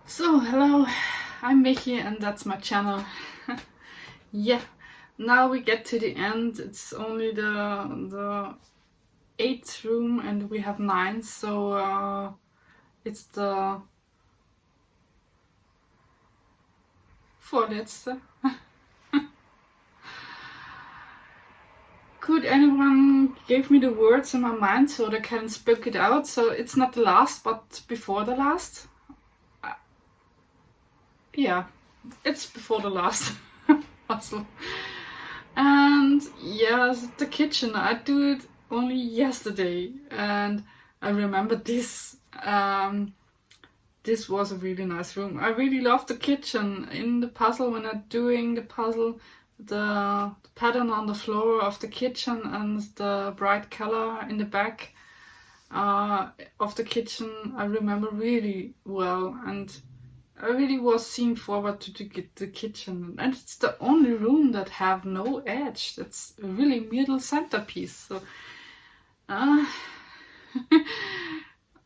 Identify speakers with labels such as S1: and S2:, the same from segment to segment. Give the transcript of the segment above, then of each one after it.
S1: So, hello, I'm Mickey and that's my channel. Yeah, now we get to the end. It's only the eighth room and we have nine, so it's the vorletzte. Could anyone give me the words in my mind so that I can speak it out? So it's not the last, but before the last? Yeah, it's before the last puzzle. And yes, the kitchen. I do it only yesterday, and I remember this. This was a really nice room. I really love the kitchen in the puzzle when I'm doing the puzzle. The pattern on the floor of the kitchen and the bright color in the back of the kitchen. I remember really well, and I really was seeing forward to get the kitchen, and it's the only room that have no edge. That's a really middle centerpiece. So, uh,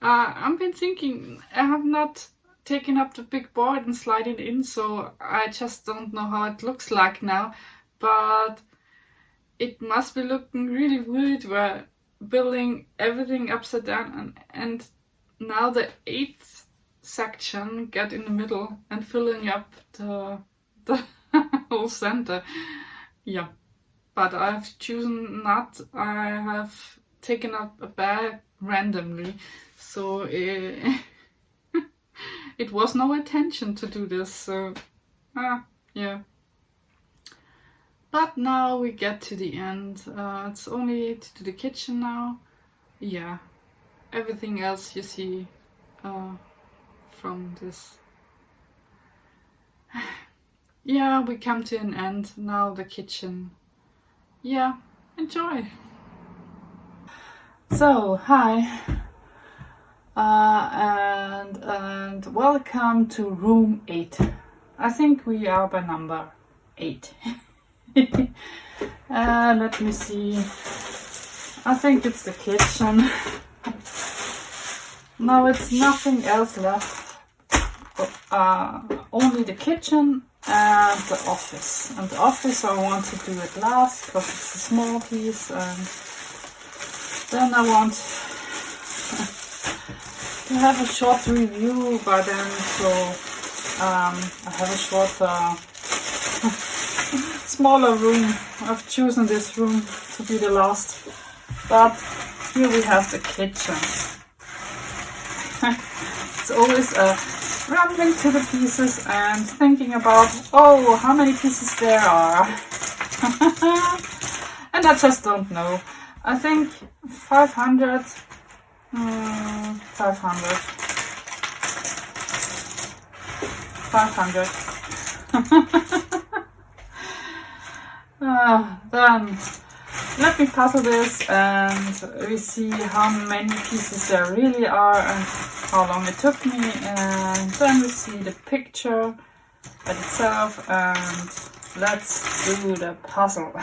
S1: I've been thinking. I have not taken up the big board and slide it in, so I just don't know how it looks like now. But it must be looking really weird. We're building everything upside down, and now the eighth section get in the middle and filling up the whole center. Yeah, but I've chosen not. I have taken up a bag randomly, so it was no intention to do this. So yeah. But now we get to the end. It's only to do the kitchen now. Yeah, everything else you see from this. Yeah, we come to an end. Now the kitchen. Yeah, enjoy. So, hi. And welcome to room 8. I think we are by number 8. Let me see. I think it's the kitchen. Now it's nothing else left. Only the kitchen and the office. And the office I want to do it last because it's a small piece. And then I want to have a short review by then. So I have a short, smaller room. I've chosen this room to be the last. But here we have the kitchen. It's always rambling to the pieces and thinking about, oh, how many pieces there are. And I just don't know. I think 500. 500. 500. Then let me puzzle this and we see how many pieces there really are and how long it took me, and then we see the picture by itself, and let's do the puzzle.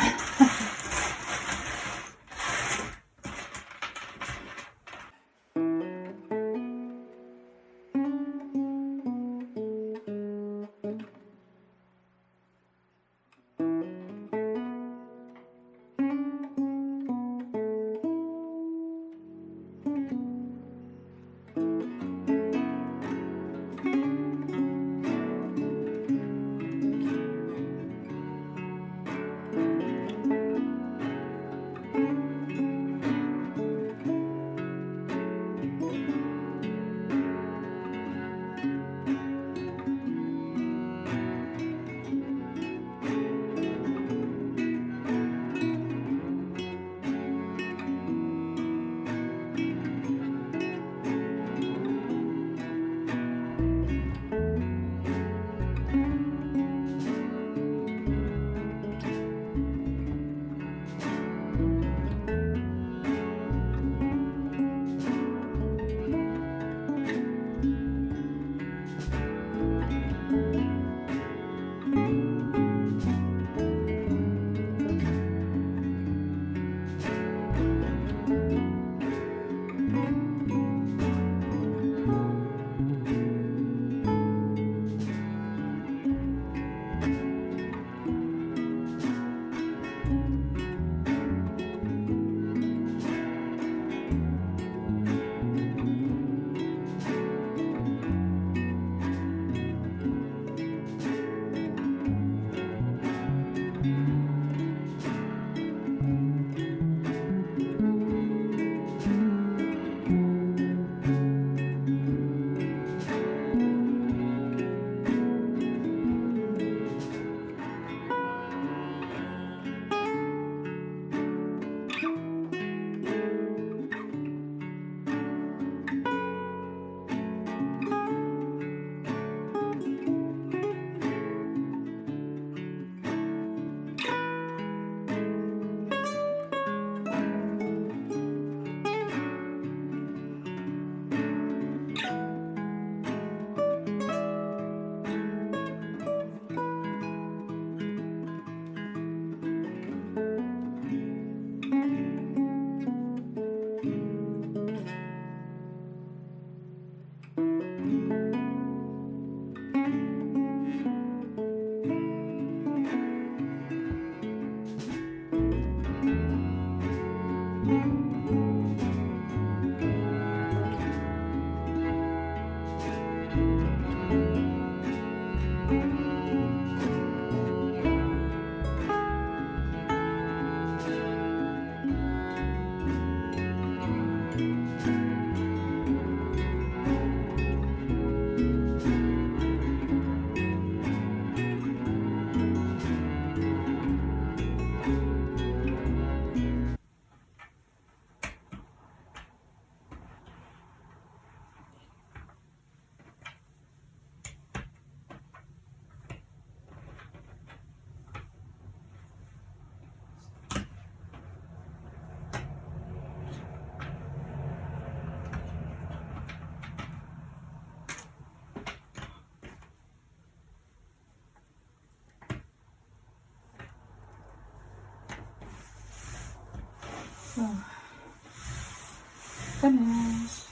S1: finished.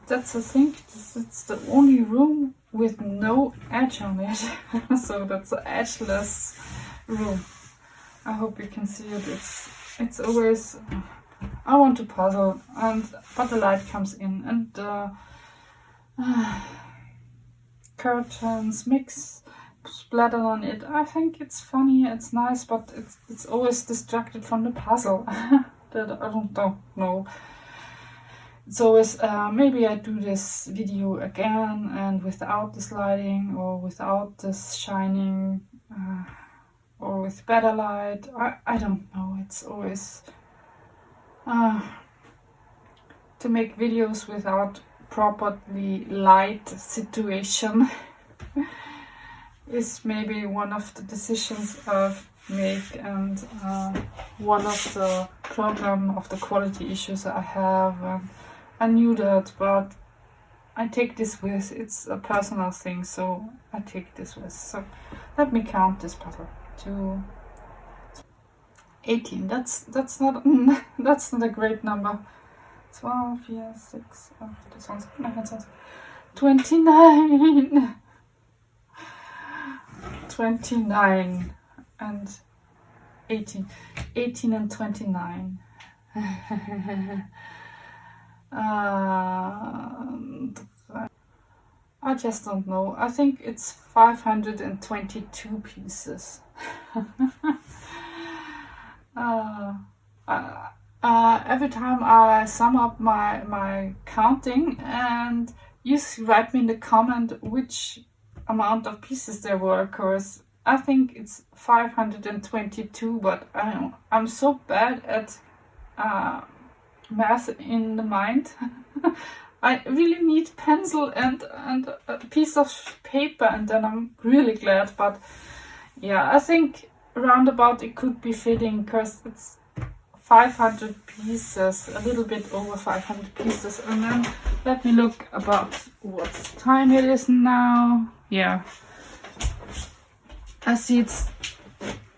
S1: That's I think it's the only room with no edge on it. So that's an edgeless room. I hope you can see it. It's always I want to puzzle, but the light comes in and curtains mix splattered on it. I think it's funny, it's nice, but it's always distracted from the puzzle. That I don't know. It's always maybe I do this video again and without this lighting or without this shining or with better light. I don't know. It's always to make videos without properly light situation is maybe one of the decisions I've made and one of the problem of the quality issues I have. I knew that, but I take this with. It's a personal thing, so I take this with. So let me count this puzzle. 2, 18. That's not that's not a great number. 12, 4, 6. Oh, das sounds 29. 29 and 18. 18 and 29. I just don't know. I think it's 522 pieces. Every time I sum up my counting, and you write me in the comment which amount of pieces there were, because I think it's 522, but I'm so bad at math in the mind. I really need pencil and a piece of paper, and then I'm really glad. But yeah, I think roundabout it could be fitting, because it's 500 pieces, a little bit over 500 pieces. And then let me look about what time it is now. Yeah, I see it's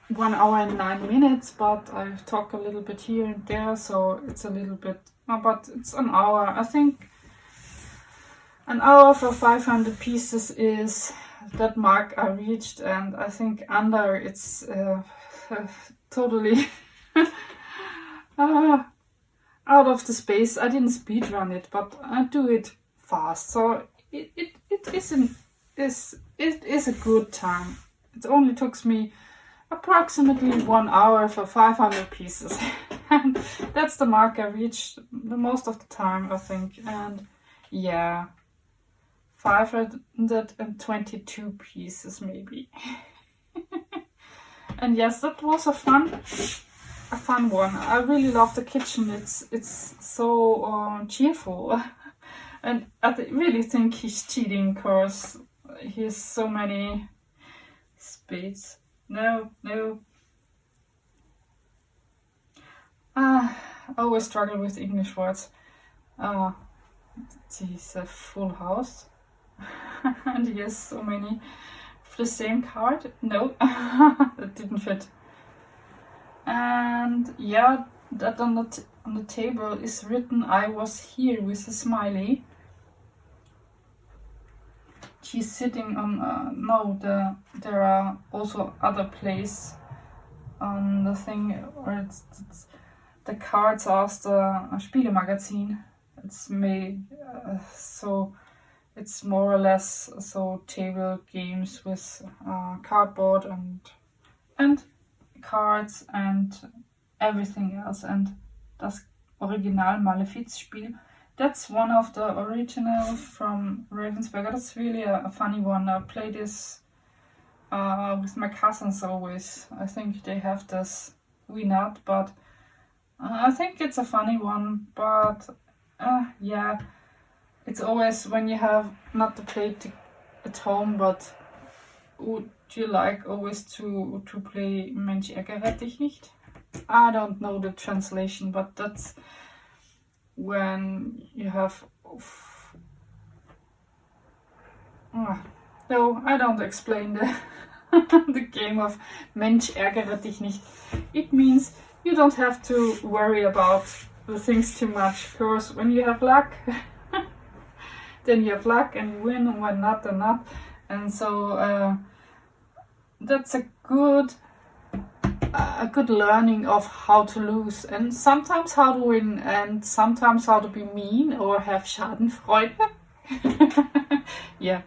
S1: 1 hour and 9 minutes, but I talk a little bit here and there, so it's a little bit, but it's an hour. I think an hour for 500 pieces is that mark I reached, and I think under it's totally out of the space. I didn't speed run it, but I do it fast, so it is a good time. It only took me approximately 1 hour for 500 pieces. And that's the mark I reached the most of the time, I think. And yeah, 522 pieces maybe. And yes, that was a fun one. I really love the kitchen. It's so cheerful. And I really think he's cheating, because he has so many spades. No. I always struggle with English words. It's a full house. And he has so many of the same card. No, that didn't fit. And yeah, that on the table is written "I was here" with a smiley. She's sitting on there are also other places on the thing, or it's the cards aus der Spielemagazin. It's made so it's more or less so table games with cardboard and cards and everything else. And das Original Malefiz-Spiel, that's one of the original from Ravensburger. That's really a funny one. I play this with my cousins always. I think they have this, we not, but I think it's a funny one. But yeah, it's always when you have not the plate at home, but would you like always to play Mensch ärgere dich nicht? I don't know the translation, but that's when you have no, I don't explain the the game of Mensch ärgere dich nicht. It means you don't have to worry about the things too much, because when you have luck, then you have luck and you win, and when not, then not. And so that's a good learning of how to lose, and sometimes how to win, and sometimes how to be mean or have Schadenfreude. Yeah.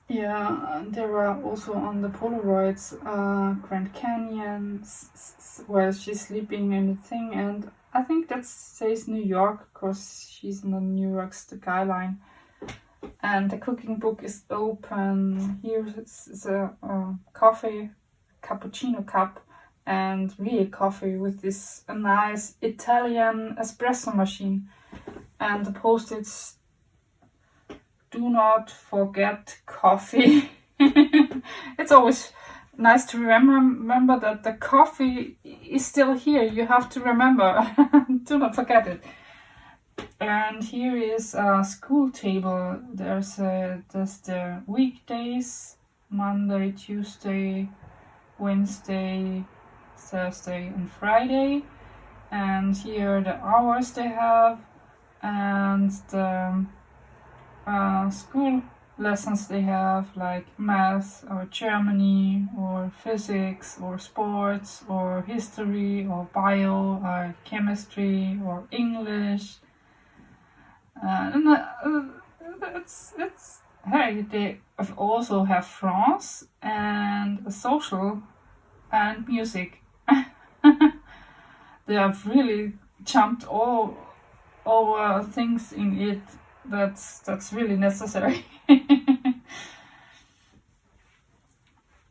S1: And there are also on the Polaroids Grand Canyon, where she's sleeping in the thing, and I think that says New York because she's in the New York skyline. And the cooking book is open. Here is a coffee, cappuccino cup, and real coffee with this nice Italian espresso machine. And the post-its: do not forget coffee. It's always nice to remember that the coffee is still here. You have to remember. Do not forget it. And here is a school table. There's the weekdays: Monday, Tuesday, Wednesday, Thursday, and Friday. And here are the hours they have, and the school lessons they have, like math or Germany or physics or sports or history or bio or chemistry or English. And hey, they also have France and social and music. They have really jumped all over things in it that's really necessary.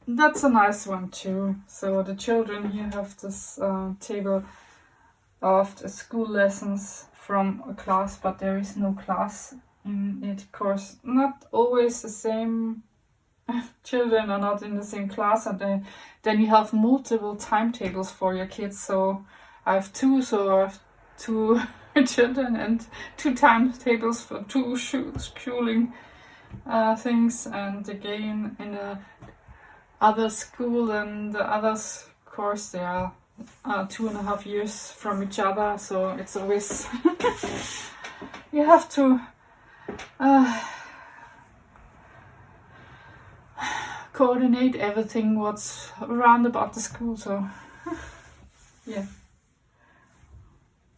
S1: That's a nice one too. So the children here have this table of the school lessons from a class, but there is no class in it. Of course, not always the same children are not in the same class, and then you have multiple timetables for your kids. So I have two children and two timetables for two schooling things, and again in a other school, and the others, of course, they are 2.5 years from each other, so it's always you have to coordinate everything what's around about the school. So yeah,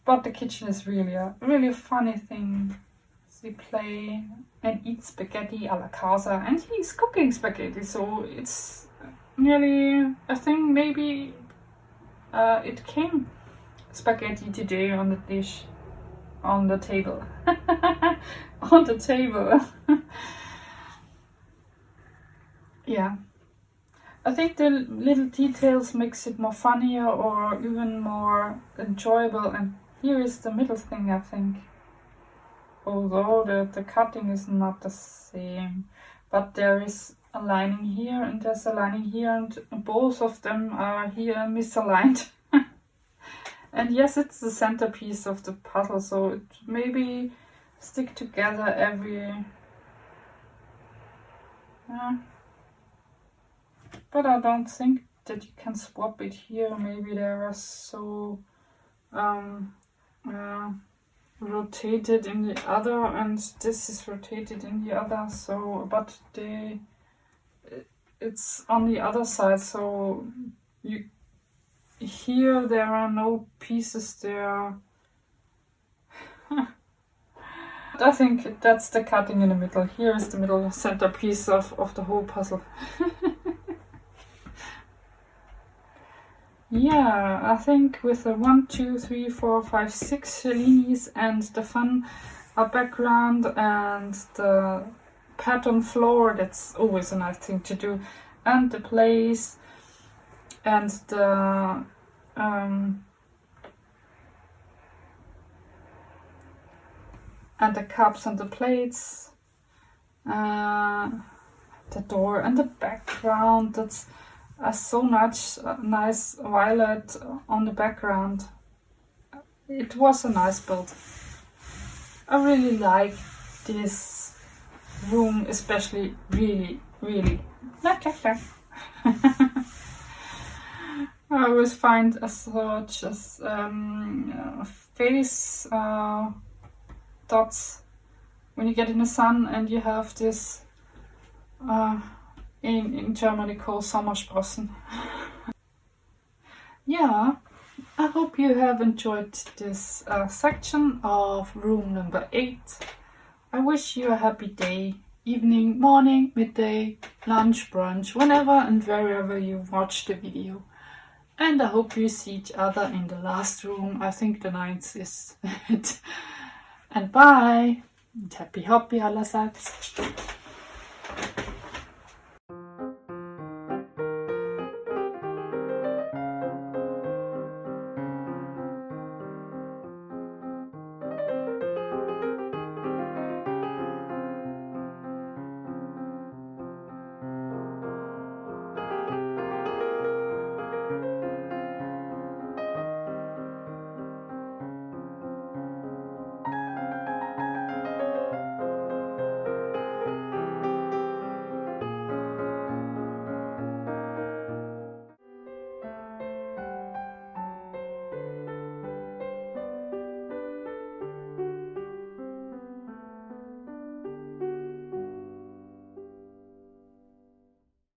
S1: but the kitchen is really a funny thing. They play and eat spaghetti alla casa, and he's cooking spaghetti, so it's nearly a thing. Maybe it came spaghetti today on the dish, on the table. On the table. Yeah, I think the little details makes it more funnier or even more enjoyable. And here is the middle thing, I think. Although the cutting is not the same, but there is a lining here and there's a lining here, and both of them are here misaligned. And yes, it's the centerpiece of the puzzle, so it maybe stick together every... but I don't think that you can swap it here. Maybe they are so rotated in the other, and this is rotated in the other, so but it's on the other side, so you here there are no pieces there. I think that's the cutting in the middle. Here is the middle centerpiece of the whole puzzle. Yeah, I think with the 1, 2, 3, 4, 5, 6 Gelinis and the fun background and the pattern floor, that's always a nice thing to do, and the place and the cups and the plates, the door and the background. That's so much nice violet on the background. It was a nice build. I really like this room, especially. Really. I always find such as face dots when you get in the sun, and you have this in Germany called Sommersprossen. Yeah, I hope you have enjoyed this section of room number 8. I wish you a happy day, evening, morning, midday, lunch, brunch, whenever and wherever you watch the video. And I hope you see each other in the last room. I think the 9th is it. And bye! Und happy allerseits.